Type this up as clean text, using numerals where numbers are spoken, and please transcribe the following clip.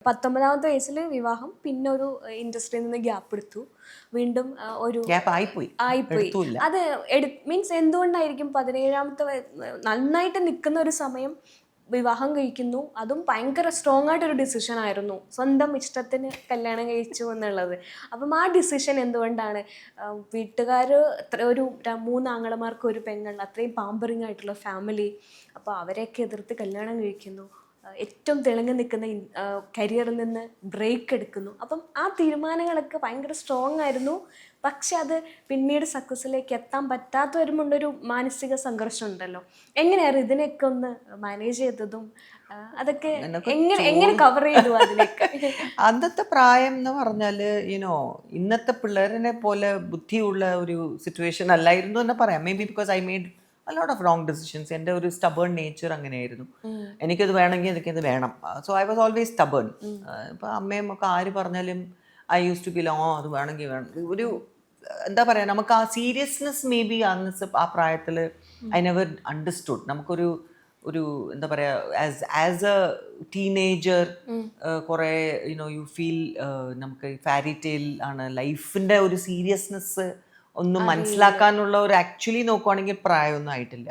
19ാമത്തെ വയസ്സിൽ വിവാഹം, പിന്നെ ഒരു ഇൻഡസ്ട്രിയിൽ നിന്ന് ഗ്യാപ്പ് എടുത്തു, വീണ്ടും ഒരു ആയിപ്പോയി. അത് മീൻസ് എന്തുകൊണ്ടായിരിക്കും 17ാമത്തെ നന്നായിട്ട് നിൽക്കുന്ന ഒരു സമയം വിവാഹം കഴിക്കുന്നു, അതും ഭയങ്കര സ്ട്രോങ് ആയിട്ടൊരു ഡിസിഷൻ ആയിരുന്നു, സ്വന്തം ഇഷ്ടത്തിന് കല്യാണം കഴിച്ചു എന്നുള്ളത്. അപ്പം ആ ഡിസിഷൻ എന്തുകൊണ്ടാണ് വീട്ടുകാർ ഒരു 3 ആങ്ങളമാർക്ക് ഒരു പെങ്ങൾ, അത്രയും പാമ്പറിങ് ആയിട്ടുള്ള ഫാമിലി, അപ്പോൾ അവരെയൊക്കെ എതിർത്ത് കല്യാണം കഴിക്കുന്നു, ഏറ്റവും തിളങ്ങി നിൽക്കുന്ന കരിയറിൽ നിന്ന് ബ്രേക്ക് എടുക്കുന്നു. അപ്പം ആ തീരുമാനങ്ങളൊക്കെ ഭയങ്കര സ്ട്രോങ് ആയിരുന്നു. പക്ഷെ അത് പിന്നീട് സക്സസ്സിലേക്ക് എത്താൻ പറ്റാത്ത വരുമ്പോണ്ടൊരു മാനസിക സംഘർഷം ഉണ്ടല്ലോ. എങ്ങനെയായിരുന്നു ഇതിനെയൊക്കെ ഒന്ന് മാനേജ് ചെയ്തതും അതൊക്കെ എങ്ങനെ കവർ ചെയ്തു അതിലേക്ക്? അന്നത്തെ പ്രായം എന്ന് പറഞ്ഞാൽ ഇന്നത്തെ പിള്ളേരിനെ പോലെ ബുദ്ധിയുള്ള ഒരു സിറ്റുവേഷൻ അല്ലായിരുന്നു എന്ന് പറയാം. May be because I made a lot of wrong decisions. എൻ്റെ ഒരു stubborn nature അങ്ങനെയായിരുന്നു. എനിക്കത് വേണമെങ്കിൽ എനിക്കത് വേണം. So I was always stubborn. ഇപ്പോൾ അമ്മയും ഒക്കെ ആര് പറഞ്ഞാലും ഐ യൂസ് ടു ബി അത് വേണമെങ്കിൽ വേണം. ഒരു എന്താ പറയുക, നമുക്ക് ആ സീരിയസ്നെസ് മേ ബി ആ പ്രായത്തിൽ ഐ നെവർ അണ്ടർസ്റ്റുഡ്. നമുക്കൊരു എന്താ പറയുക, ആസ് എ ടീനേജർ കുറേ യു ഫീൽ നമുക്ക് ഫാരി ടെയിൽ ആണ് ലൈഫിൻ്റെ ഒരു സീരിയസ്നെസ് ഒന്നും മനസ്സിലാക്കാനുള്ള ഒരു ആക്ച്വലി നോക്കുവാണെങ്കിൽ പ്രായമൊന്നും ആയിട്ടില്ല.